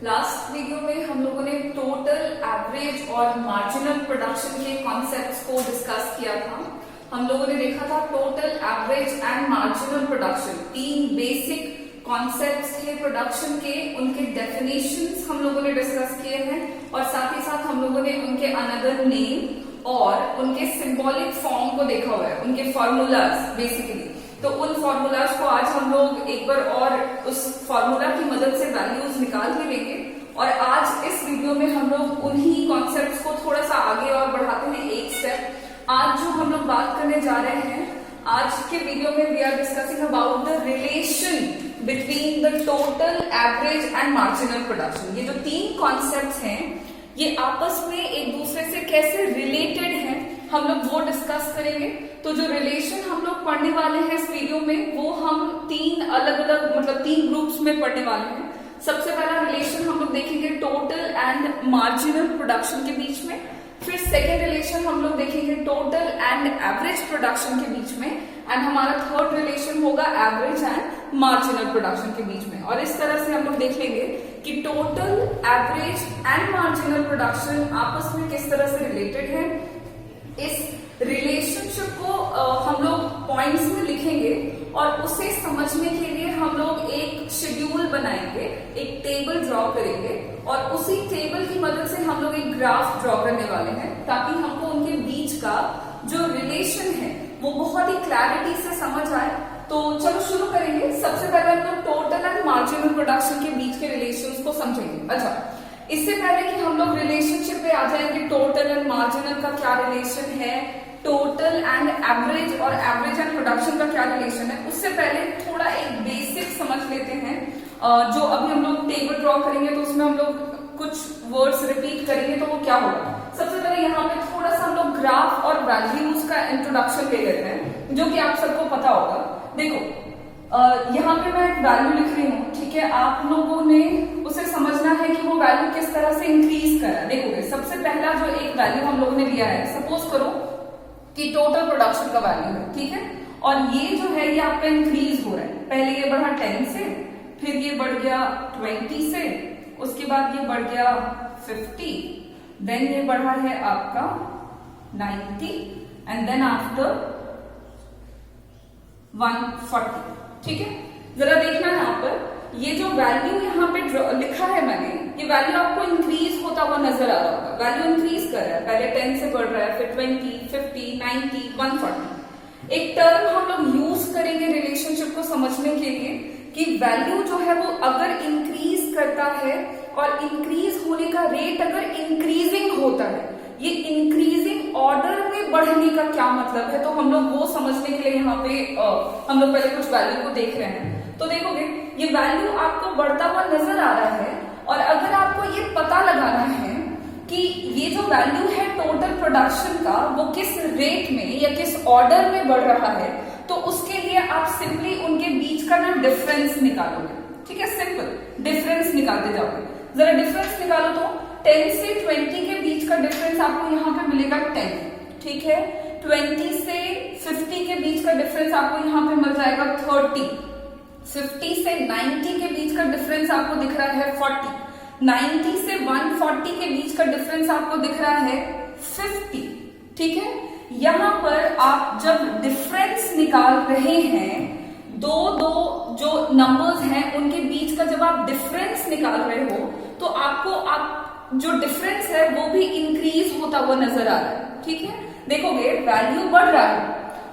Last video में हम लोगों ने टोटल, एवरेज और मार्जिनल प्रोडक्शन के कॉन्सेप्ट्स को डिस्कस किया था। हम लोगों ने देखा था total, average and marginal production, तीन बेसिक कॉन्सेप्ट्स थे प्रोडक्शन के, उनके डेफिनेशंस हम लोगों ने डिस्कस किए हैं और साथ ही साथ हम लोगों ने उनके अनदर नेम और उनके सिंबॉलिक फॉर्म को देखा हुआ है, उनके फॉर्मूलाज बेसिकली। तो उन फॉर्मूलाज को आज हम लोग एक बार और उस फॉर्मूला की मदद से वैल्यूज निकाल के लेंगे और आज इस वीडियो में हम लोग उन्हीं कॉन्सेप्ट्स को थोड़ा सा आगे और बढ़ाते हैं एक स्टेप। आज जो हम लोग बात करने जा रहे हैं, आज के वीडियो में we are discussing about the relation between the total, average and marginal production. ये जो तीन कॉन्सेप्ट्स हैं ये आपस में एक दूसरे से कैसे रिलेटेड हैं, हम लोग वो डिस्कस करेंगे। तो जो रिलेशन हम लोग पढ़ने वाले हैं इस वीडियो में, वो हम तीन अलग अलग मतलब तीन ग्रुप्स में पढ़ने वाले हैं। सबसे पहला रिलेशन हम लोग देखेंगे टोटल एंड मार्जिनल प्रोडक्शन के बीच में, फिर सेकेंड रिलेशन हम लोग देखेंगे टोटल एंड एवरेज प्रोडक्शन के बीच में, एंड हमारा थर्ड रिलेशन होगा एवरेज एंड मार्जिनल प्रोडक्शन के बीच में। और इस तरह से हम लोग देख लेंगे कि total, average and marginal production आपस में किस तरह से रिलेटेड है। इस रिलेशनशिप को हम लोग पॉइंट्स में लिखेंगे और उसे समझने के लिए हम लोग एक शेड्यूल बनाएंगे, एक टेबल ड्रॉ करेंगे और उसी टेबल की मदद से हम लोग एक ग्राफ ड्रॉ करने वाले हैं ताकि हमको उनके बीच का जो रिलेशन है वो बहुत ही क्लैरिटी से समझ आए। तो चलो शुरू करेंगे। सबसे पहले हम लोग टोटल एंड मार्जिनल प्रोडक्शन के बीच के रिलेशंस को समझेंगे। अच्छा, इससे पहले कि हम लोग रिलेशनशिप पे आ जाएंगे, टोटल एंड मार्जिनल का क्या रिलेशन है, टोटल एंड एवरेज और एवरेज एंड प्रोडक्शन का क्या रिलेशन है, उससे पहले थोड़ा एक बेसिक समझ लेते हैं। जो अभी हम लोग टेबल ड्रॉ करेंगे तो उसमें हम लोग कुछ वर्ड्स रिपीट करेंगे तो वो क्या होगा। सबसे पहले यहाँ पे थोड़ा सा हम लोग ग्राफ और वैल्यूज का इंट्रोडक्शन ले लेते हैं, जो कि आप सबको पता होगा। देखो, यहाँ पे मैं एक वैल्यू लिख रही हूँ, ठीक है। आप लोगों ने उसे समझना है कि वो वैल्यू किस तरह से इंक्रीज करा। देखोगे, सबसे पहला जो एक वैल्यू हम लोगों ने लिया है, सपोज करो कि टोटल प्रोडक्शन का वैल्यू है, ठीक है, और ये जो है ये आपका इंक्रीज हो रहा है। पहले ये बढ़ा 10 से, फिर ये बढ़ गया 20 से, उसके बाद ये बढ़ गया 50, देन ये बढ़ा है आपका 90 एंड देन आफ्टर 140, ठीक है। जरा देखना यहाँ पर, ये जो वैल्यू यहाँ पे लिखा है मैंने, ये वैल्यू आपको इंक्रीज होता हुआ नजर आ रहा होगा। वैल्यू इंक्रीज कर रहा है, पहले 10 से बढ़ रहा है, फिर 20, 50, 90, 140। एक टर्म हम लोग यूज करेंगे रिलेशनशिप को समझने के लिए कि वैल्यू जो है वो अगर इंक्रीज करता है और इंक्रीज होने का रेट अगर इंक्रीजिंग होता है, ये इंक्रीजिंग ऑर्डर में बढ़ने का क्या मतलब है, तो हम लोग वो समझने के लिए यहाँ पे हम लोग पहले कुछ वैल्यू को देख रहे हैं। तो देखोगे, ये वैल्यू आपको बढ़ता हुआ नजर आ रहा है और अगर आपको ये पता लगाना है कि ये जो वैल्यू है टोटल प्रोडक्शन का, वो किस रेट में या किस ऑर्डर में बढ़ रहा है, तो उसके लिए आप सिंपली उनके बीच का ना डिफरेंस निकालोगे, ठीक है। सिंपल डिफरेंस निकालते जाओगे। जरा डिफरेंस निकालो तो 10 से 20 के बीच का डिफरेंस आपको यहाँ पे मिलेगा 10, ठीक है। 20 से 50 के बीच का डिफरेंस आपको यहाँ पे मिल जाएगा 30, 50 से 90 के बीच का डिफरेंस आपको दिख रहा है 40, 90 से 140 के बीच का डिफरेंस आपको दिख रहा है 50, ठीक है। यहाँ पर आप जब डिफरेंस निकाल रहे हैं, दो जो नंबर्स हैं उनके बीच का जब आप डिफरेंस निकाल रहे हो तो आपको जो डिफरेंस है वो भी इंक्रीज होता हुआ नजर आ रहा है, ठीक है। देखोगे, वैल्यू बढ़ रहा है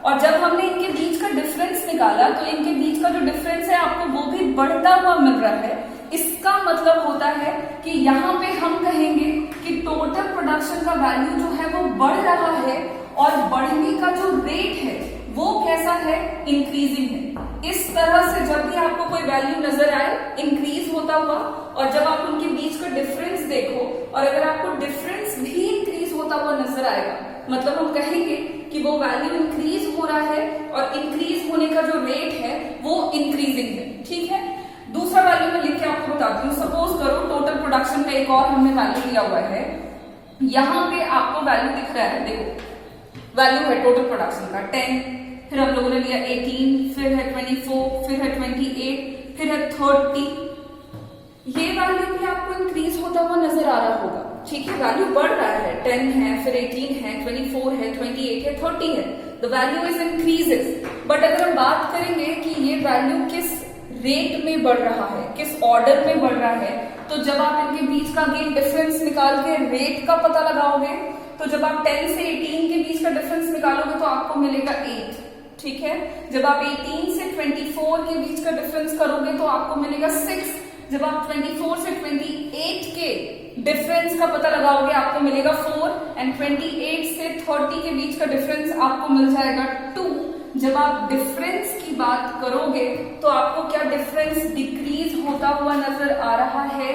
और जब हमने इनके बीच का डिफरेंस निकाला तो इनके बीच का जो डिफरेंस है आपको वो भी बढ़ता हुआ मिल रहा है। इसका मतलब होता है कि यहाँ पे हम कहेंगे कि टोटल प्रोडक्शन का वैल्यू जो है वो बढ़ रहा है और बढ़ने का जो रेट है वो कैसा है, इंक्रीजिंग है। इस तरह से जब भी आपको कोई वैल्यू नजर आए इंक्रीज होता हुआ और जब आप उनके बीच का डिफरेंस देखो और अगर आपको डिफरेंस भी इंक्रीज होता हुआ नजर आएगा, मतलब हम कहेंगे कि वो वैल्यू इंक्रीज हो रहा है और इंक्रीज होने का जो रेट है वो इंक्रीजिंग है, ठीक है। दूसरा वैल्यू मैं लिख के आपको बताती हूँ। सपोज करो टोटल प्रोडक्शन का एक और हमने वैल्यू लिया हुआ है, यहाँ पे आपको वैल्यू दिख रहा है, देखो वैल्यू है टोटल प्रोडक्शन का 10, फिर हम लोगों ने लिया 18, फिर है 24, फिर है 28, फिर है 30, ये वैल्यू भी आपको इंक्रीज होता हुआ नजर आ रहा होगा, ठीक है, वैल्यू बढ़ रहा है, 10 है, फिर 18 है, 24 है, 28 है, 30 है, the value is increases. But अगर हम बात करेंगे कि ये वैल्यू किस रेट में बढ़ रहा है, किस ऑर्डर में बढ़ रहा है, तो जब आप इनके बीच का अगेन डिफरेंस निकाल के रेट का पता लगाओगे, तो जब आप 10 से 18 के बीच का डिफरेंस निकालोगे तो आपको मिलेगा 8, ठीक है। जब आप 18 से 24 के बीच का डिफरेंस करोगे तो आपको मिलेगा 6। जब आप 24 से 28 के डिफरेंस का पता लगाओगे आपको मिलेगा 4 एंड 28 से 30 के बीच का डिफरेंस आपको मिल जाएगा 2। जब आप डिफरेंस की बात करोगे तो आपको क्या डिफरेंस डिक्रीज होता हुआ नजर आ रहा है?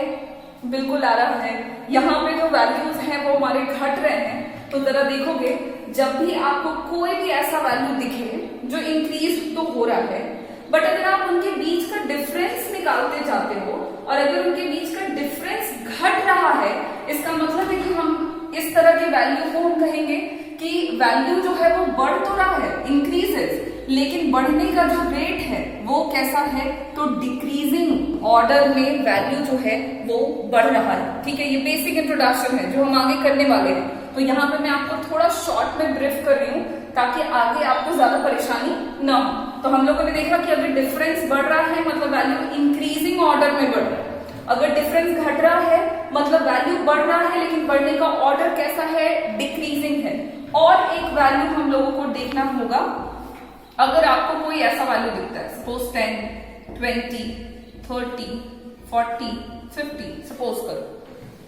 बिल्कुल आ रहा है। यहाँ पे जो वैल्यूज हैं वो हमारे घट रहे हैं। तो जरा देखोगे, जब भी आपको कोई भी ऐसा वैल्यू दिखे जो इंक्रीज तो हो रहा है, बट अगर आप उनके बीच का डिफरेंस निकालते जाते हो और अगर उनके बीच का डिफरेंस घट रहा है, इसका मतलब है कि हम इस तरह के वैल्यू को हम कहेंगे कि वैल्यू जो है वो बढ़ तो रहा है, इंक्रीजेस, लेकिन बढ़ने का जो रेट है वो कैसा है? तो डिक्रीजिंग ऑर्डर में वैल्यू जो है वो बढ़ रहा है, ठीक है। ये बेसिक इंट्रोडक्शन है जो हम आगे करने वाले हैं। तो यहाँ पे मैं आपको थोड़ा शॉर्ट में ब्रीफ कर रही हूँ ताकि आगे आपको ज्यादा परेशानी ना हो। तो हम लोगों ने देखा कि अगर डिफरेंस बढ़ रहा है मतलब वैल्यू इंक्रीजिंग ऑर्डर में बढ़ रहा है, अगर डिफरेंस घट रहा है मतलब वैल्यू बढ़ रहा है लेकिन बढ़ने का ऑर्डर कैसा है? डिक्रीजिंग है। और एक वैल्यू हम लोगों को देखना होगा, अगर आपको कोई ऐसा वैल्यू दिखता है, सपोज 10, 20, 30, 40, 50, सपोज करो,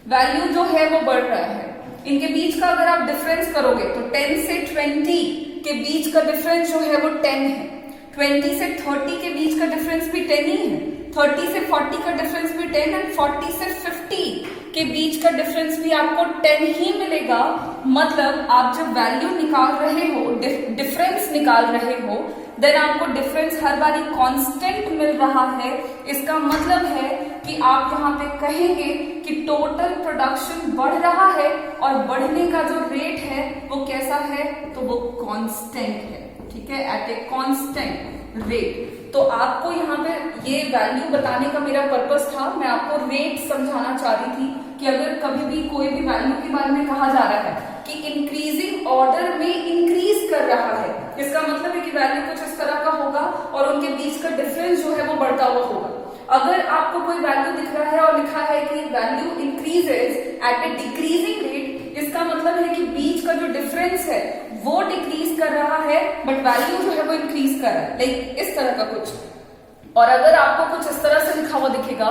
वैल्यू जो है वो बढ़ रहा है, इनके बीच का अगर आप डिफरेंस करोगे तो 10 से 20 के बीच का डिफरेंस जो है वो 10 है, 20 से 30 के बीच का डिफरेंस भी 10 ही है, 30 से 40 का डिफरेंस भी 10 एंड 40 से 50 के बीच का डिफरेंस भी आपको 10 ही मिलेगा। मतलब आप जब वैल्यू निकाल रहे हो, डिफरेंस निकाल रहे हो, देन आपको डिफरेंस हर बारी कांस्टेंट मिल रहा है। इसका मतलब है कि आप यहाँ पे कहेंगे कि टोटल प्रोडक्शन बढ़ रहा है और बढ़ने का जो रेट है वो कैसा है? तो वो कांस्टेंट है, ठीक है, एट ए कांस्टेंट रेट। तो आपको यहाँ पे ये वैल्यू बताने का मेरा पर्पस था, मैं आपको रेट समझाना चाह रही थी कि अगर कभी भी कोई भी वैल्यू के बारे में कहा जा रहा है कि इंक्रीजिंग ऑर्डर में इंक्रीज कर रहा है, इसका मतलब है कि वैल्यू कुछ इस तरह का होगा और उनके बीच का डिफरेंस जो है वो बढ़ता हुआ होगा। अगर आपको कोई वैल्यू दिख रहा है और लिखा है कि वैल्यू इंक्रीजेस एट ए डिक्रीजिंग रेट, इसका मतलब है कि बीच का जो डिफरेंस है वो डिक्रीज कर रहा है बट वैल्यू जो है वो इंक्रीज कर रहा है, लाइक इस तरह का कुछ। और अगर आपको कुछ इस तरह से लिखा हुआ दिखेगा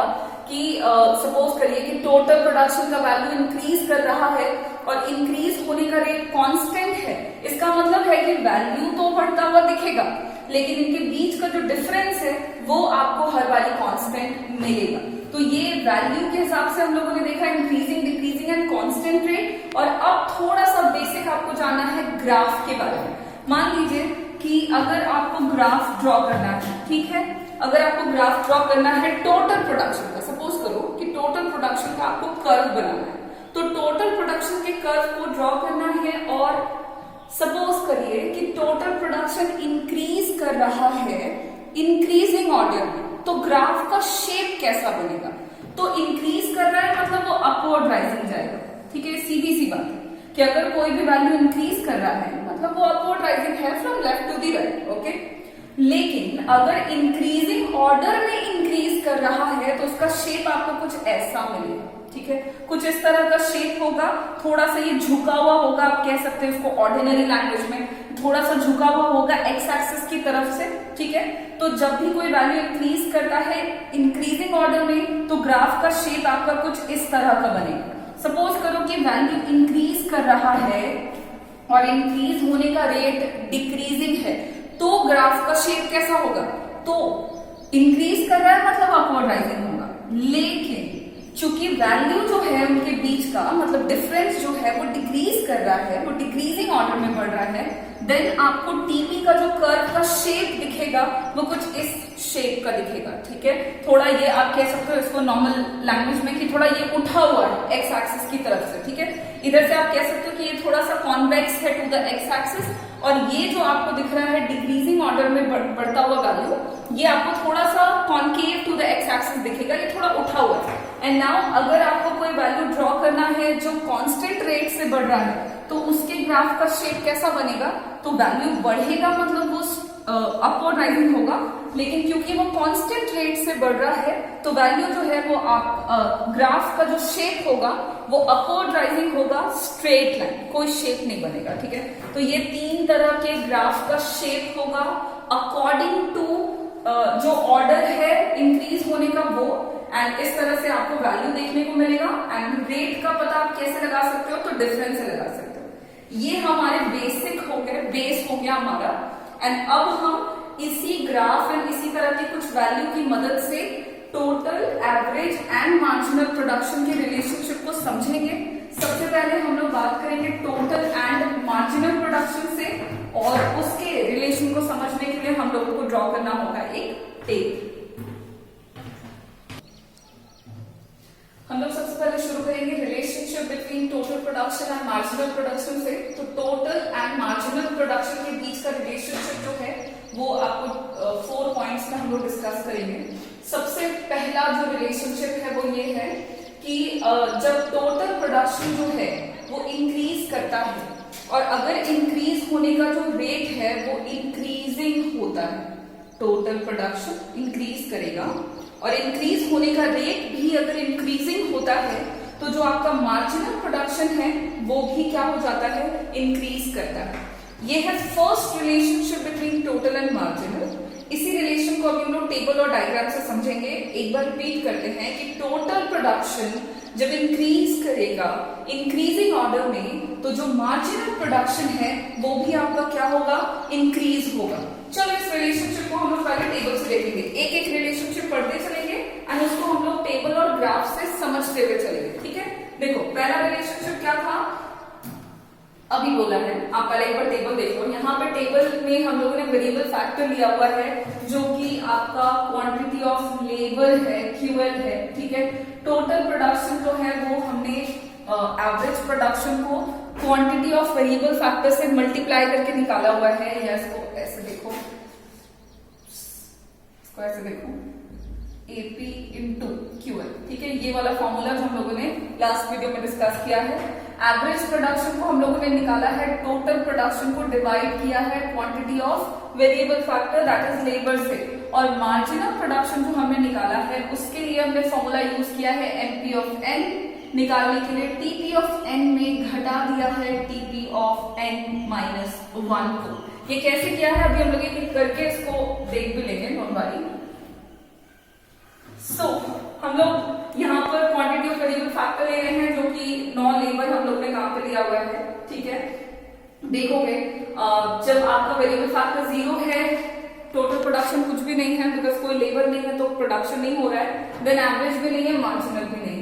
कि सपोज करिए कि टोटल प्रोडक्शन का वैल्यू इंक्रीज कर रहा है और इंक्रीज होने का रेट कांस्टेंट है, इसका मतलब है कि वैल्यू तो बढ़ता हुआ दिखेगा लेकिन इनके बीच का जो डिफरेंस है वो आपको हर बारी कांस्टेंट मिलेगा। तो ये वैल्यू के हिसाब से हम लोगों ने देखा increasing, decreasing and constant rate. और अब थोड़ा सा बेसिक आपको जानना है ग्राफ के बारे में। मान लीजिए कि अगर आपको ग्राफ ड्रॉ करना है, ठीक है, अगर आपको ग्राफ ड्रॉ करना है टोटल प्रोडक्शन का, सपोज करो कि टोटल प्रोडक्शन का आपको कर्व बनाना है, तो टोटल प्रोडक्शन के कर्व को ड्रॉ करना है और सपोज करिए कि टोटल प्रोडक्शन इंक्रीज कर रहा है इंक्रीजिंग ऑर्डर में, तो ग्राफ का शेप कैसा बनेगा? तो इंक्रीज कर रहा है मतलब वो अपवर्ड राइजिंग जाएगा, ठीक है, सीधी सी बात है कि अगर कोई भी वैल्यू इंक्रीज कर रहा है मतलब वो अपवर्ड राइजिंग है from left to the right, okay. लेकिन अगर इंक्रीजिंग ऑर्डर में इंक्रीज कर रहा है तो उसका शेप आपको कुछ ऐसा मिलेगा, ठीक है, कुछ इस तरह का शेप होगा, थोड़ा सा ये झुका हुआ होगा, आप कह सकते हैं उसको ऑर्डिनरी लैंग्वेज में, थोड़ा सा झुका हुआ होगा एक्स एक्सिस की तरफ से, ठीक है। तो जब भी कोई वैल्यू इंक्रीज करता है इंक्रीजिंग ऑर्डर में तो ग्राफ का शेप आपका कुछ इस तरह का बनेगा। सपोज करो कि वैल्यू इंक्रीज कर रहा है और इंक्रीज होने का रेट डिक्रीजिंग है, तो ग्राफ का शेप कैसा होगा? तो इंक्रीज कर रहा है मतलब अपवर्ड राइजिंग होगा, लेकिन चूंकि वैल्यू जो है उनके बीच का मतलब डिफरेंस जो है वो डिक्रीज कर रहा है, वो डिक्रीजिंग ऑर्डर में बढ़ रहा है, देन आपको टीपी का जो कर्व का शेप दिखेगा वो कुछ इस शेप का दिखेगा, ठीक है। थोड़ा ये आप कह सकते हो इसको नॉर्मल लैंग्वेज में कि थोड़ा ये उठा हुआ है एक्स एक्सिस की तरफ से, ठीक है। इधर से आप कह सकते हो कि ये थोड़ा सा कॉन्वेक्स है टू द एक्स एक्सिस, और ये जो आपको दिख रहा है डिक्रीजिंग ऑर्डर में बढ़ता हुआ वैल्यू, ये आपको थोड़ा सा concave to the x axis दिखेगा, ये थोड़ा उठा हुआ है। एंड नाउ अगर आपको कोई वैल्यू ड्रॉ करना है जो कांस्टेंट रेट से बढ़ रहा है, तो उसके ग्राफ का शेप कैसा बनेगा? तो वैल्यू बढ़ेगा मतलब वो अपवर्ड राइजिंग होगा, लेकिन क्योंकि वो कांस्टेंट रेट से बढ़ रहा है तो वैल्यू जो है वो ग्राफ का जो शेप होगा वो अपवर्ड राइजिंग होगा, स्ट्रेट लाइन, कोई शेप नहीं बनेगा। ठीक है, तो ये 3 तरह के ग्राफ का शेप होगा अकॉर्डिंग टू जो ऑर्डर है इंक्रीज होने का वो, एंड इस तरह से आपको वैल्यू देखने को मिलेगा। एंड रेट का पता आप कैसे लगा सकते हो? तो डिफरेंस से लगा सकते हो। ये हमारे बेसिक हो गए, बेस हो गया हमारा। एंड अब हम इसी ग्राफ एंड इसी तरह की कुछ वैल्यू की मदद से total, average and marginal production के रिलेशनशिप को समझेंगे। सबसे पहले हम लोग बात करेंगे टोटल एंड मार्जिनल प्रोडक्शन से, और उसके रिलेशन को समझने के लिए हम लोगों को ड्रॉ करना होगा एक टेबल। हम लोग सबसे पहले शुरू करेंगे relationship between total production and marginal production से। तो टोटल एंड मार्जिनल प्रोडक्शन के बीच का रिलेशनशिप जो है वो आपको 4 पॉइंट्स में हम लोग डिस्कस करेंगे। सबसे पहला जो रिलेशनशिप है वो ये है कि जब टोटल प्रोडक्शन जो है वो इंक्रीज करता है, और अगर इंक्रीज होने का जो रेट है वो इंक्रीजिंग होता है, टोटल प्रोडक्शन इंक्रीज करेगा, और इंक्रीज होने का रेट भी अगर इंक्रीजिंग होता है तो जो आपका मार्जिनल प्रोडक्शन है वो भी क्या हो जाता है? इंक्रीज करता है। ये है first relationship between total and marginal. इसी रिलेशन को अभी हम लोग टेबल और डायग्राम से समझेंगे। एक बार रिपीट करते हैं कि टोटल प्रोडक्शन जब इंक्रीज करेगा इंक्रीजिंग ऑर्डर में, तो जो मार्जिनल प्रोडक्शन है वो भी आपका क्या होगा? इंक्रीज होगा। चलो इस रिलेशनशिप को हम लोग पहले टेबल से देखेंगे, एक एक रिलेशनशिप पढ़ते चलेंगे एंड उसको हम लोग टेबल और ग्राफ से समझते हुए चलेंगे। ठीक है, देखो पहला रिलेशनशिप क्या था अभी बोला है, आप पहले एक बार टेबल देखो। यहाँ पे टेबल में हम लोगों ने वेरिएबल फैक्टर लिया हुआ है जो कि आपका क्वांटिटी ऑफ लेबर है, क्यूएल है। ठीक है, टोटल प्रोडक्शन जो है वो हमने एवरेज प्रोडक्शन को क्वांटिटी ऑफ वेरिएबल फैक्टर से मल्टीप्लाई करके निकाला हुआ है, या इसको ऐसे देखो, इसको ऐसे देखो, AP इंटू क्यूएल। ठीक है, ये वाला फॉर्मूला जो हम लोगों ने लास्ट वीडियो में डिस्कस किया है। एवरेज प्रोडक्शन को हम लोगों ने निकाला है, टोटल प्रोडक्शन को डिवाइड किया है quantity of variable factor that is labour से, और मार्जिनल प्रोडक्शन जो हमने निकाला है उसके लिए हमने फॉर्मूला यूज किया है MP ऑफ N निकालने के लिए TP ऑफ N में घटा दिया है TP ऑफ N माइनस 1 को। ये कैसे किया है अभी हम लोग एक करके इसको देख भी लेंगे, डोंट वरी। सो हम लोग यहाँ पर क्वांटिटी ऑफ वेरिएबल फैक्टर ले रहे हैं जो कि नॉन लेबर हम लोग ने काम पे लिया हुआ है। ठीक है, देखोगे जब आपका वेरिएबल फैक्टर 0 है, टोटल प्रोडक्शन कुछ भी नहीं है, बिकॉज कोई लेबर नहीं है तो प्रोडक्शन नहीं हो रहा है, देन एवरेज भी नहीं है, मार्जिनल भी नहीं है।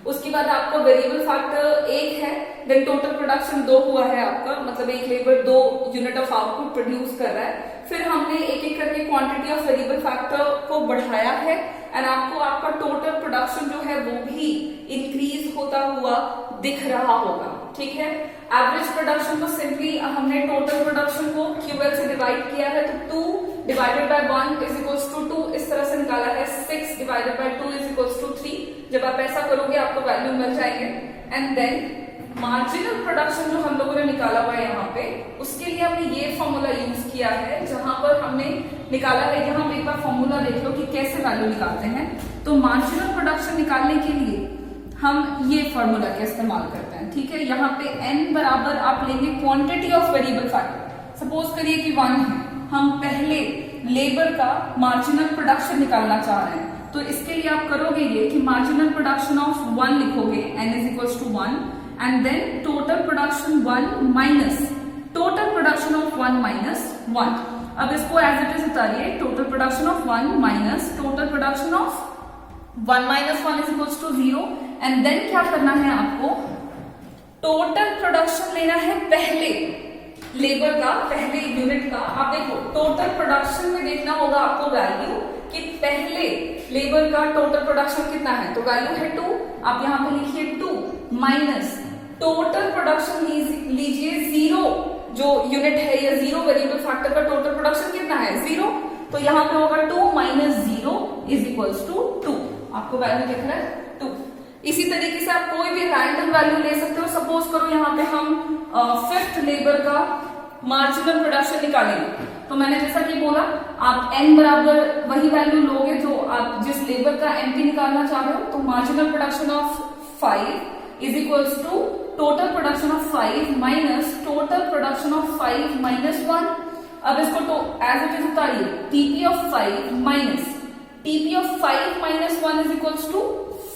उसके बाद आपका वेरिएबल फैक्टर 1 है, देन टोटल प्रोडक्शन 2 हुआ है आपका, मतलब एक labour 2 unit of output produce कर रहा है। फिर हमने एक एक करके क्वांटिटी ऑफ वेरिएबल फैक्टर को बढ़ाया है, एंड आपको आपका टोटल प्रोडक्शन जो है वो भी इंक्रीज होता हुआ दिख रहा होगा। ठीक है, एवरेज प्रोडक्शन को सिंपली हमने टोटल प्रोडक्शन को क्यूएल से डिवाइड किया है, तो 2 divided by 1 is equals to 2 इस तरह से निकाला है। 6 divided by 2 is equals to 3। जब आप ऐसा करोगे आपको वैल्यू मिल जाएंगे। एंड देन मार्जिनल प्रोडक्शन जो हम लोगों ने निकाला हुआ है यहाँ पे, उसके लिए हमने ये फॉर्मूला यूज किया है जहां पर हमने निकाला है। यहाँ पे एक बार फॉर्मूला देख लो कि कैसे वैल्यू निकालते हैं। तो मार्जिनल प्रोडक्शन निकालने के लिए हम ये फॉर्मूला का इस्तेमाल करते हैं। ठीक है, यहाँ पे n बराबर आप लेंगे quantity of variable factor. Suppose करिए कि 1 है, हम पहले लेबर का मार्जिनल प्रोडक्शन निकालना चाह रहे हैं, तो इसके लिए आप करोगे ये कि मार्जिनल प्रोडक्शन ऑफ 1 लिखोगे, n is equals to 1, and then total production 1 minus total production of 1 minus 1। अब इसको एज इट इज उतारिए, total production of 1 minus total production of 1 minus 1 is equals to 0। And then क्या करना है आपको? Total production लेना है पहले लेबर का, पहले यूनिट का। आप देखो टोटल प्रोडक्शन में देखना होगा आपको वैल्यू कि पहले लेबर का टोटल प्रोडक्शन कितना है, तो वैल्यू है 2। आप यहाँ पे लिखिए 2 माइनस टोटल प्रोडक्शन लीजिए 0, जो यूनिट है या 0 वेरिएबल फैक्टर का टोटल प्रोडक्शन कितना है 0, तो यहाँ पे होगा 2 माइनस 0 इज इक्वल्स टू 2। आपको वैल्यू दिख रहा है 2। इसी तरीके से आप कोई भी रैंडम वैल्यू ले सकते हो। सपोज करो यहाँ पे हम 5th लेबर का मार्जिनल प्रोडक्शन निकालेंगे, तो मैंने जैसा कि बोला आप n बराबर वही वैल्यू लोगे जो आप जिस लेबर का MP निकालना चाह रहे हो। तो marginal production of 5 is equals to total production of 5 minus total production of 5 minus 1। अब इसको तो एज इट इज उतारिए, TP of 5 minus TP of 5 minus 1 is equals to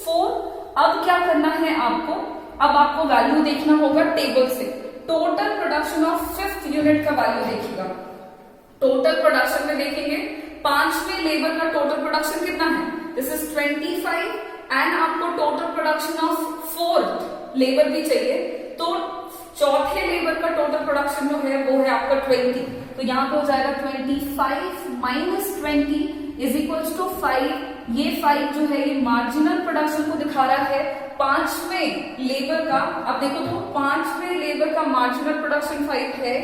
4। अब क्या करना है आपको, अब आपको वैल्यू देखना होगा टेबल से। Total production of 5th unit का वैल्यू देखिएगा। टोटल प्रोडक्शन में देखेंगे 5वें लेबर का टोटल प्रोडक्शन कितना है, दिस इज 25 एंड आपको total production of 4th labour भी चाहिए, तो चौथे लेबर का टोटल प्रोडक्शन जो है वो है आपका 20। तो यहाँ पे हो जाएगा 25 माइनस 20 इज इक्वल्स टू 5। ये 5 जो है ये मार्जिनल प्रोडक्शन को दिखा रहा है 5वें लेबर का। अब देखो तो 5वें लेबर का मार्जिनल प्रोडक्शन 5 है,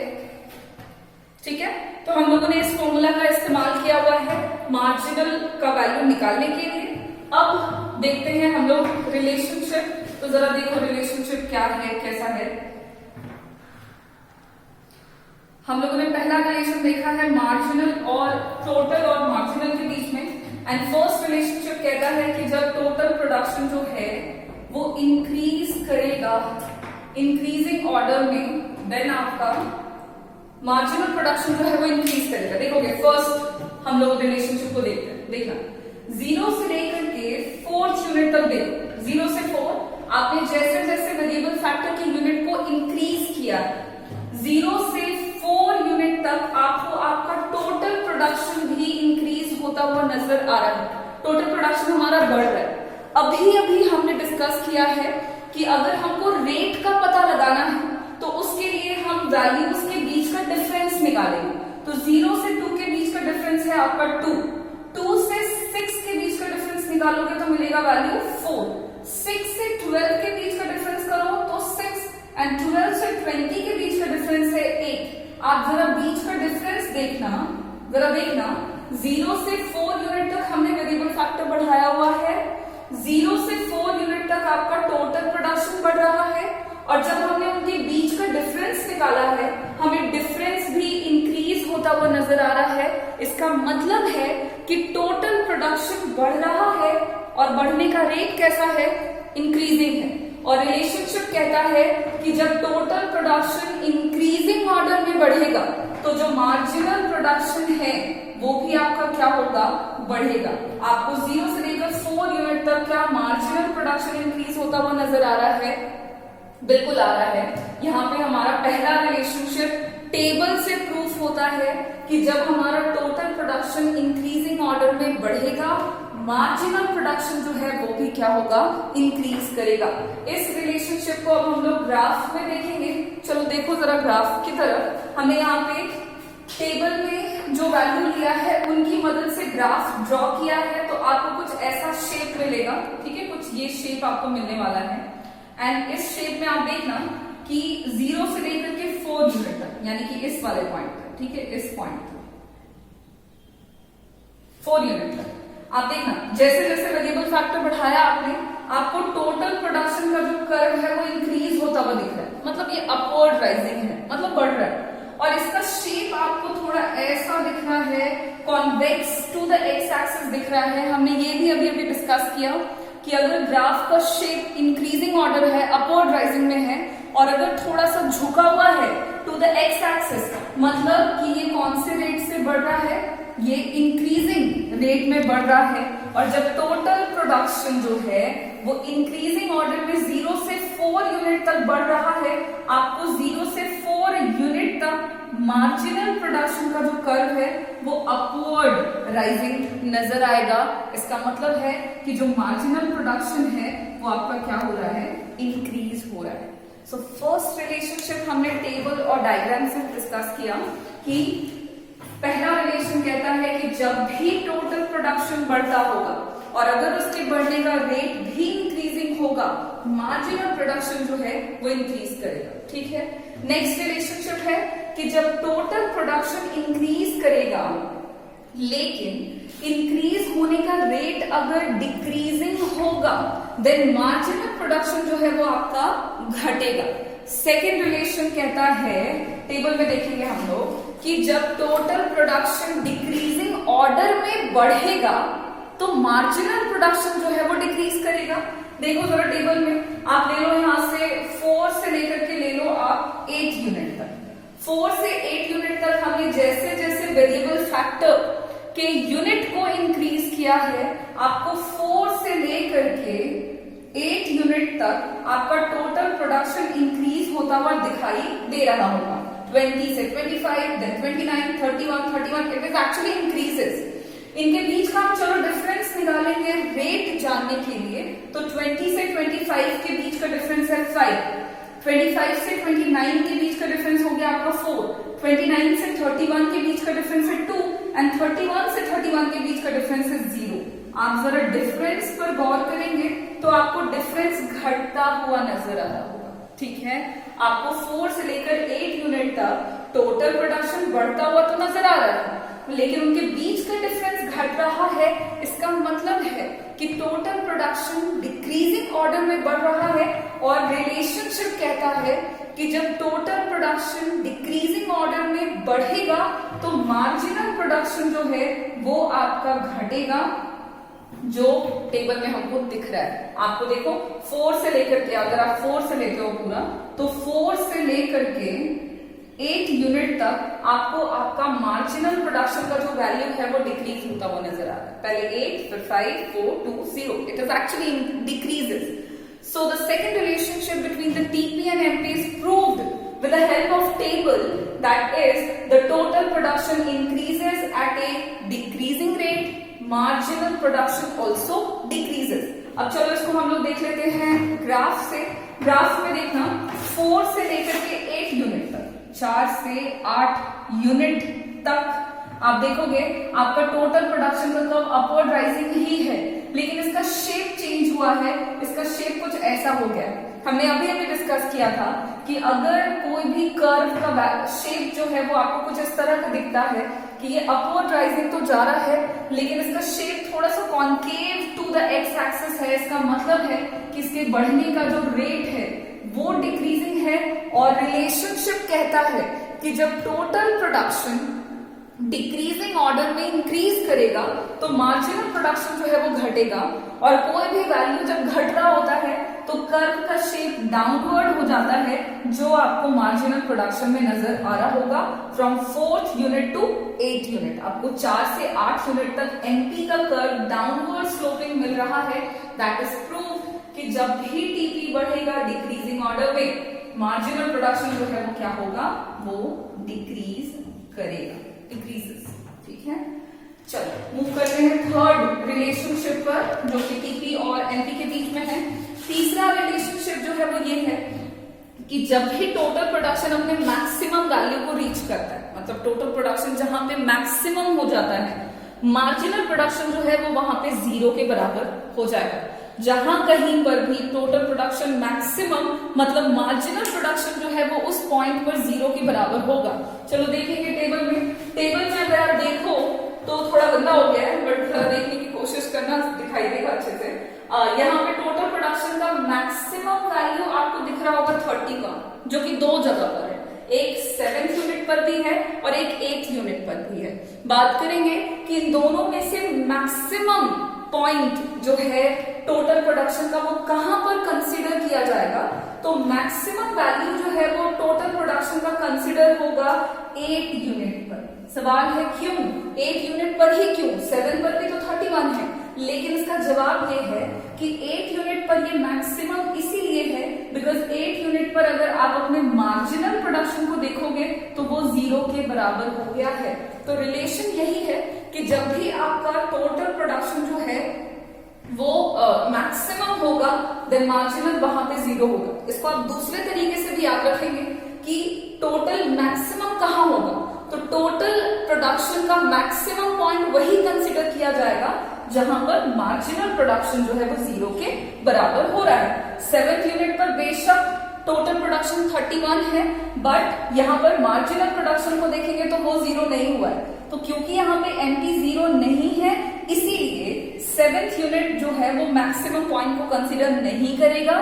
ठीक है। तो हम लोगों ने इस फॉर्मूला का इस्तेमाल किया हुआ है मार्जिनल का वैल्यू निकालने के लिए। अब देखते हैं हम लोग रिलेशनशिप, तो जरा देखो रिलेशनशिप क्या है, कैसा है। हम लोगों ने पहला रिलेशन देखा है मार्जिनल और टोटल और मार्जिनल के बीच में। एंड फर्स्ट रिलेशनशिप कहता है कि जब टोटल प्रोडक्शन जो है वो इंक्रीज करेगा इंक्रीजिंग ऑर्डर में, देन आपका मार्जिनल प्रोडक्शन जो है वो इंक्रीज करेगा। देखोगे फर्स्ट हम लोग रिलेशनशिप को देखते हैं, देखना 0 से लेकर के 4th यूनिट तक देखो। 0 से 4 आपने जैसे जैसे वेरिएबल फैक्टर की यूनिट को इंक्रीज किया, 0 से 4 यूनिट तक आपको आपका टोटल प्रोडक्शन भी इंक्रीज होता हुआ नजर आ रहा है। टोटल प्रोडक्शन हमारा बढ़ रहा है। अभी हमने डिस्कस किया है कि अगर हमको रेट का पता लगाना है तो उसके लिए हम वैल्यूज के बीच का डिफरेंस निकालेंगे। तो 0 से 2 के बीच का डिफरेंस है आपका 2 से 6 के बीच का डिफरेंस निकालोगे तो मिलेगा वैल्यू 4। 6 से 12 के बीच का डिफरेंस करो तो 6 एंड 12 से 20 के बीच का डिफरेंस है 8। आप जरा बीच का डिफरेंस देखना, जरा देखना 0 से 4 यूनिट तक हमने वेरिएबल फैक्टर बढ़ाया हुआ है, 0 से 4 यूनिट तक आपका टोटल प्रोडक्शन बढ़ रहा है, और जब हमने उनके बीच का डिफरेंस निकाला है हमें डिफरेंस भी इंक्रीज होता हुआ नजर आ रहा है। इसका मतलब है कि टोटल प्रोडक्शन बढ़ रहा है और बढ़ने का रेट कैसा है, इंक्रीजिंग है। और रिलेशनशिप कहता है कि जब टोटल प्रोडक्शन इंक्रीजिंग ऑर्डर में बढ़ेगा तो जो मार्जिनल प्रोडक्शन है वो भी आपका क्या होगा, बढ़ेगा। आपको 0 से लेकर 4 यूनिट तक क्या मार्जिनल प्रोडक्शन इंक्रीज होता हुआ नजर आ रहा है, बिल्कुल आ रहा है। यहाँ पे हमारा पहला रिलेशनशिप टेबल से प्रूफ होता है कि जब हमारा टोटल प्रोडक्शन इंक्रीजिंग ऑर्डर में बढ़ेगा मार्जिनल प्रोडक्शन जो है वो भी क्या होगा, इंक्रीज करेगा। इस रिलेशनशिप को अब हम लोग ग्राफ में देखेंगे। चलो देखो जरा ग्राफ की तरफ। हमें यहाँ पे टेबल में जो वैल्यू लिया है उनकी मदद से ग्राफ ड्रॉ किया है, तो आपको कुछ ऐसा शेप मिलेगा, ठीक है। कुछ ये शेप आपको मिलने वाला है एंड इस शेप में आप देखना कि 0 से लेकर के 4 यूनिट तक, यानी कि इस वाले पॉइंट तक, ठीक है, इस पॉइंट तक 4 यूनिट तक आप देखना जैसे जैसे वेरिएबल फैक्टर बढ़ाया आपने, आपको टोटल प्रोडक्शन का जो कर्व है वो इंक्रीज होता हुआ दिख रहा है, मतलब ये अपवर्ड राइजिंग है, मतलब बढ़ रहा है। और इसका शेप आपको थोड़ा ऐसा दिख रहा है, convex to the x axis दिख रहा है। हमने ये भी अभी डिस्कस किया कि अगर ग्राफ का शेप इंक्रीजिंग ऑर्डर है, अपवर्ड राइजिंग में है, और अगर थोड़ा सा झुका हुआ है टू द एक्स एक्सिस, मतलब कि ये कौन से रेट से बढ़ रहा है, ये इंक्रीजिंग रेट में बढ़ रहा है। और जब टोटल प्रोडक्शन जो है वो इंक्रीजिंग ऑर्डर में 0 से 4 यूनिट तक बढ़ रहा है, आपको 0 से 4 यूनिट तक मार्जिनल प्रोडक्शन का जो कर्व है वो अपवर्ड राइजिंग नजर आएगा। इसका मतलब है कि जो मार्जिनल प्रोडक्शन है वो आपका क्या हो रहा है, इंक्रीज हो रहा है। सो फर्स्ट रिलेशनशिप हमने टेबल और डायग्राम से डिस्कस किया कि पहला रिलेशन कहता है कि जब भी टोटल प्रोडक्शन बढ़ता होगा और अगर उसके बढ़ने का रेट भी इंक्रीजिंग होगा, मार्जिनल प्रोडक्शन जो है वो इंक्रीज करेगा, ठीक है। नेक्स्ट रिलेशनशिप है कि जब टोटल प्रोडक्शन इंक्रीज करेगा लेकिन इंक्रीज होने का रेट अगर डिक्रीजिंग होगा देन मार्जिनल प्रोडक्शन जो है वो आपका घटेगा। सेकेंड रिलेशन कहता है, टेबल में देखेंगे हम लोग कि जब टोटल प्रोडक्शन डिक्रीजिंग ऑर्डर में बढ़ेगा तो मार्जिनल प्रोडक्शन जो है वो डिक्रीज करेगा। देखो जरा टेबल में आप ले लो, यहां से 4 से लेकर के ले लो आप 8 यूनिट तक। 4 से 8 यूनिट तक हमने जैसे जैसे वेरिएबल फैक्टर के यूनिट को इंक्रीज किया है, आपको 4 से लेकर के 8 यूनिट तक आपका टोटल प्रोडक्शन इंक्रीज होता हुआ दिखाई दे रहा होगा। 20 से 25, then 29, 31, it is actually increases. इनके बीच का हम चलो डिफरेंस निकालेंगे रेट जानने के लिए, तो 20 से 25 के बीच का डिफरेंस है 5, 25 से 29 के बीच का डिफरेंस हो गया आपका 4, 29 से 31 के बीच का डिफरेंस है 2 एंड 31 से 31 के बीच का डिफरेंस है 0। आप जरा डिफरेंस पर गौर करेंगे तो आपको डिफरेंस घटता हुआ नजर आ रहा होगा, ठीक है। आपको 4 से लेकर 8 यूनिट तक टोटल प्रोडक्शन बढ़ता हुआ तो नजर आ रहा है, लेकिन उनके बीच का डिफरेंस घट रहा है। इसका मतलब है कि टोटल प्रोडक्शन डिक्रीजिंग ऑर्डर में बढ़ रहा है, और रिलेशनशिप कहता है कि जब टोटल प्रोडक्शन डिक्रीजिंग ऑर्डर में बढ़ेगा तो मार्जिनल प्रोडक्शन जो है वो आपका घटेगा, जो टेबल में हमको दिख रहा है। आपको देखो 4 से लेकर के, अगर आप 4 से लेते हो पूरा, तो 4 से लेकर के 8 यूनिट तक आपको आपका मार्जिनल प्रोडक्शन का जो वैल्यू है वो डिक्रीज होता हुआ नजर आ रहा है। पहले 8, फिर 5, 4, 2, 0, it is actually decreases. So the second relationship between the TP and MP is proved with the help of table, that is the total production increases at a decreasing rate, marginal production also decreases। अब चलो इसको हम लोग देख लेते हैं graph से। Graph में देखना 4 से लेकर के 8 यूनिट तक, 4 से 8 यूनिट तक आप देखोगे आपका टोटल प्रोडक्शन का कर्व अपवर्ड राइजिंग ही है, लेकिन इसका शेप चेंज हुआ है। इसका शेप कुछ ऐसा हो गया है। हमने अभी अभी डिस्कस किया था कि अगर कोई भी कर्व का शेप जो है वो आपको कुछ इस तरह का दिखता है कि ये अपवर्ड राइजिंग तो जा रहा है, लेकिन इसका शेप थोड़ा सा concave to the x axis है। इसका मतलब है कि इसके बढ़ने का जो रेट है वो डिक्रीजिंग है, और रिलेशनशिप कहता है कि जब टोटल प्रोडक्शन डिक्रीजिंग ऑर्डर में इंक्रीज करेगा तो मार्जिनल प्रोडक्शन जो है वो घटेगा, और कोई भी वैल्यू जब घट रहा होता है तो कर्व का शेप डाउनवर्ड हो जाता है, जो आपको मार्जिनल प्रोडक्शन में नजर आ रहा होगा। From 4th unit to 8 unit आपको 4 से 8 यूनिट तक एमपी का कर्व डाउनवर्ड स्लोपिंग मिल रहा है। दैट इज प्रूफ कि जब भी टीपी बढ़ेगा डिक्रीजिंग ऑर्डर में, मार्जिनल प्रोडक्शन जो है वो क्या होगा, वो डिक्रीज करेगा, डिक्रीजेस, ठीक है। चलो मूव करते हैं थर्ड रिलेशनशिप पर, जो कि टीपी और एमपी के बीच में है। तीसरा रिलेशनशिप जो है वो ये है कि जब भी टोटल प्रोडक्शन अपने मैक्सिमम वैल्यू को रीच करता है, मतलब टोटल प्रोडक्शन जहां पे मैक्सिमम हो जाता है, मार्जिनल प्रोडक्शन जो है वो वहां पे 0 के बराबर हो जाएगा। जहां कहीं पर भी टोटल प्रोडक्शन मैक्सिमम मतलब मार्जिनल प्रोडक्शन जो है वो उस पॉइंट पर 0 के बराबर होगा। चलो देखेंगे टेबल में। टेबल में अगर आप देखो तो थोड़ा गंदा हो गया है, बट देखने की कोशिश करना, दिखाई देगा अच्छे से। यहाँ पे टोटल प्रोडक्शन का मैक्सिमम वैल्यू आपको दिख रहा होगा 30 का, जो कि 2 जगह पर है, एक 7th यूनिट पर भी है और एक 8th यूनिट पर भी है। बात करेंगे कि इन दोनों में से मैक्सिमम पॉइंट जो है टोटल प्रोडक्शन का वो कहां पर कंसीडर किया जाएगा, तो मैक्सिमम वैल्यू जो है वो टोटल प्रोडक्शन का कंसीडर होगा 8 यूनिट पर। सवाल है क्यों 8 यूनिट पर ही क्यों, 7 पर भी तो 31 है, लेकिन इसका जवाब ये है कि 8 यूनिट पर ये मैक्सिमम इसीलिए है बिकॉज 8 यूनिट पर अगर आप अपने मार्जिनल प्रोडक्शन को देखोगे तो वो 0 के बराबर हो गया है। तो रिलेशन यही है कि जब भी आपका टोटल प्रोडक्शन जो है वो मैक्सिमम होगा देन मार्जिनल वहां पे 0 होगा। इसको आप दूसरे तरीके से भी याद रखेंगे कि टोटल मैक्सिमम कहां होगा, तो टोटल प्रोडक्शन का मैक्सिमम पॉइंट वही कंसिडर किया जाएगा जहां पर मार्जिनल प्रोडक्शन जो है वो 0 के बराबर हो रहा है। 7th यूनिट पर बेशक टोटल प्रोडक्शन 31 है, बट यहाँ पर मार्जिनल प्रोडक्शन को देखेंगे तो वो 0 नहीं हुआ है। तो क्योंकि यहाँ पे एमपी 0 नहीं है इसीलिए 7th यूनिट जो है वो मैक्सिमम पॉइंट को कंसीडर नहीं करेगा।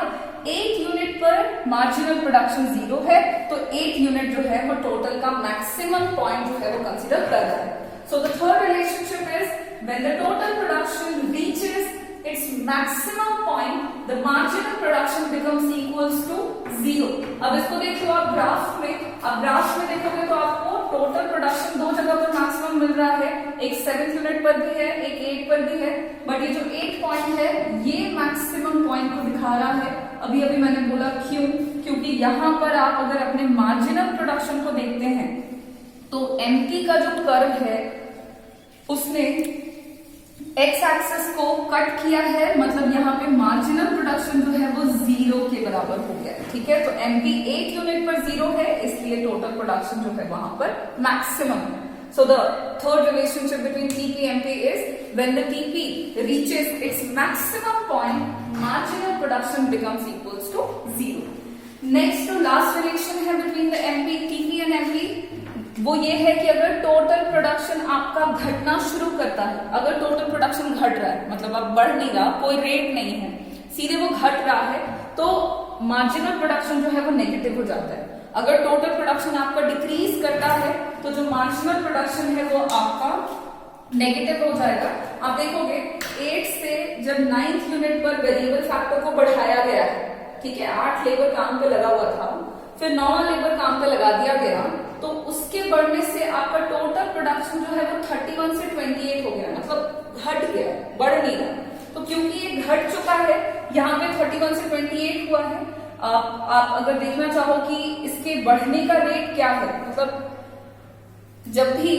8 यूनिट पर मार्जिनल प्रोडक्शन 0 है, तो 8 यूनिट जो है वो टोटल का मैक्सिमम पॉइंट जो है वो कंसीडर कर रहा है। So the third relationship is when the total production reaches its maximum point, the marginal production becomes equals to 0। अब इसको देखो आप ग्राफ में, अब ग्राफ में देखोगे तो आपको टोटल प्रोडक्शन दो जगह पर मैक्सिमम मिल रहा है, एक 7th यूनिट पर भी है, एक 8 पर भी है, बट ये जो 8 पॉइंट है ये मैक्सिमम पॉइंट को दिखा रहा है। अभी अभी मैंने बोला क्यों, क्योंकि यहां पर आप अगर अपने मार्जिनल प्रोडक्शन को देखते हैं तो एमपी का जो कर्व है उसने एक्स एक्सिस को कट किया है, मतलब यहाँ पे मार्जिनल प्रोडक्शन जो है वो 0 के बराबर हो गया, ठीक है। तो एमपी 8 यूनिट पर 0 है, इसलिए टोटल प्रोडक्शन जो है वहां पर मैक्सिमम है। So the third relationship between TP MP is when the TP reaches its maximum point, marginal production becomes equals to 0। Next to last relation है between the MP TP and MP, वो ये है कि अगर total production आपका घटना शुरू करता है, अगर टोटल प्रोडक्शन घट रहा है, मतलब अब बढ़ नहीं रहा, कोई रेट नहीं है, सीधे वो घट रहा है, तो मार्जिनल प्रोडक्शन जो है वो नेगेटिव हो जाता है। अगर टोटल प्रोडक्शन आपका डिक्रीज करता है तो जो मार्जिनल प्रोडक्शन है वो आपका नेगेटिव हो जाएगा। आप देखोगे 8 से जब 9th यूनिट पर वेरिएबल फैक्टर को बढ़ाया गया है, ठीक है, 8 लेबर काम पे लगा हुआ था, फिर 9 लेबर काम पे लगा दिया गया, तो उसके बढ़ने से आपका टोटल प्रोडक्शन जो है वो 31 से 28 हो गया, मतलब घट गया, बढ़ नहीं रहा। तो क्योंकि ये घट चुका है, यहाँ पे 31 से 28 हुआ है। आप अगर देखना चाहो कि इसके बढ़ने का रेट क्या है, मतलब जब भी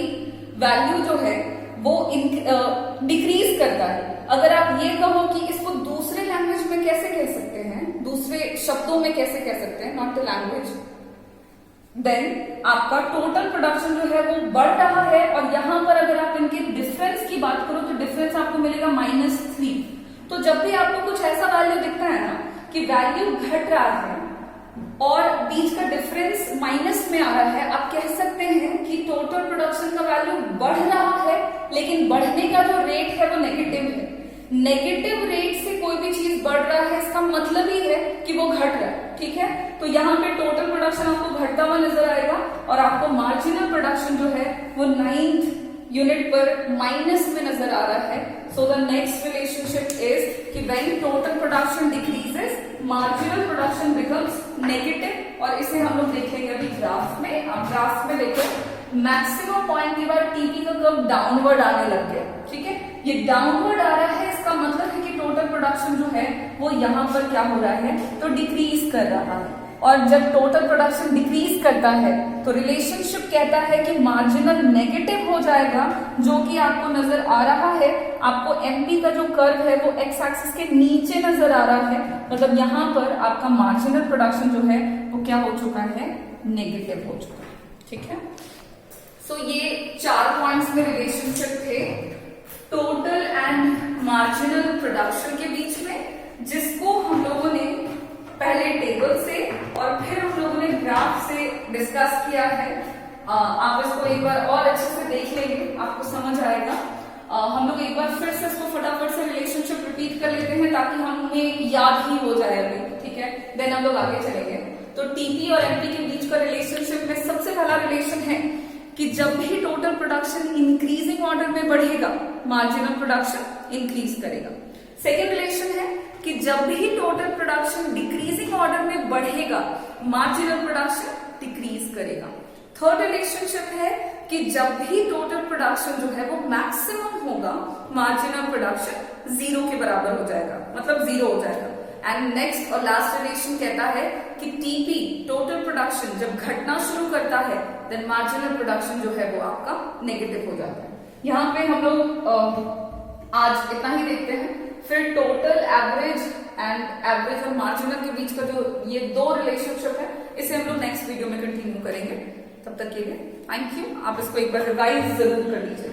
वैल्यू जो है वो डिक्रीज करता है, अगर आप ये कहो कि इसको दूसरे लैंग्वेज में कैसे कह सकते हैं, दूसरे शब्दों में कैसे कह सकते हैं, नॉट द लैंग्वेज, देन आपका टोटल प्रोडक्शन जो है वो बढ़ रहा है, और यहां पर अगर आप इनके डिफरेंस की बात करो तो डिफरेंस आपको मिलेगा -3। तो जब भी आपको कुछ ऐसा वैल्यू दिखता है ना कि वैल्यू घट रहा है और बीच का डिफरेंस माइनस में आ रहा है, आप कह सकते हैं कि टोटल प्रोडक्शन का वैल्यू बढ़ रहा है, लेकिन बढ़ने का जो रेट है वो नेगेटिव है। नेगेटिव रेट से कोई भी चीज बढ़ रहा है, इसका मतलब ही है कि वो घट रहा है, ठीक है। तो यहाँ पे टोटल प्रोडक्शन आपको घटता हुआ नजर आएगा, और आपको मार्जिनल प्रोडक्शन जो है वो 9th यूनिट पर माइनस में नजर आ रहा है। So the next relationship is कि when total production decreases, marginal production becomes negative, और इसे हम लोग देखेंगे अभी ग्राफ में। आप ग्राफ में देखो मैक्सिमम पॉइंट के बाद टीपी का कर्व डाउनवर्ड आने लग गया, ठीक है, ये डाउनवर्ड आ रहा है, इसका मतलब है कि टोटल प्रोडक्शन जो है वो यहाँ पर क्या हो रहा है, तो डिक्रीज कर रहा है। और जब टोटल प्रोडक्शन डिक्रीज करता है तो रिलेशनशिप कहता है कि मार्जिनल नेगेटिव हो जाएगा, जो कि आपको नजर आ रहा है। आपको एमपी का जो कर्व है वो एक्स एक्सिस के नीचे नजर आ रहा है, मतलब यहाँ पर आपका मार्जिनल प्रोडक्शन जो है वो क्या हो चुका है, नेगेटिव हो चुका है, ठीक है। सो ये 4 पॉइंट्स में रिलेशनशिप थे टोटल एंड मार्जिनल प्रोडक्शन के बीच में, जिसको हम लोगों ने पहले टेबल से और फिर हम लोगों ने ग्राफ से डिस्कस किया है। आप इसको एक बार और अच्छे से देख लेंगे, आपको समझ आएगा। हम लोग एक बार फिर से इसको फटाफट से रिलेशनशिप रिपीट कर लेते हैं ताकि हमें याद ही हो जाए अभी, ठीक है, देन हम लोग आगे चलेंगे। तो टीपी और एमपी के बीच का रिलेशनशिप में सबसे पहला रिलेशन है कि जब भी टोटल प्रोडक्शन इंक्रीजिंग ऑर्डर में बढ़ेगा, मार्जिनल प्रोडक्शन इंक्रीज करेगा। सेकेंड रिलेशन है कि जब भी टोटल प्रोडक्शन डिक्रीजिंग ऑर्डर में बढ़ेगा, मार्जिनल प्रोडक्शन डिक्रीज करेगा। थर्ड रिलेशनशिप है कि जब भी टोटल प्रोडक्शन जो है वो मैक्सिमम होगा, मार्जिनल प्रोडक्शन 0 के बराबर हो जाएगा, मतलब 0 हो जाएगा। एंड नेक्स्ट और लास्ट रिलेशन कहता है कि टीपी टोटल प्रोडक्शन जब घटना शुरू करता है, देन मार्जिनल प्रोडक्शन जो है वो आपका नेगेटिव हो जाता है। यहाँ पे हम लोग आज इतना ही देखते हैं, फिर टोटल, एवरेज एंड एवरेज और मार्जिनल के बीच का जो ये 2 रिलेशनशिप है, इसे हम लोग नेक्स्ट वीडियो में कंटिन्यू करेंगे। तब तक के लिए थैंक यू। आप इसको एक बार रिवाइज जरूर कर लीजिए।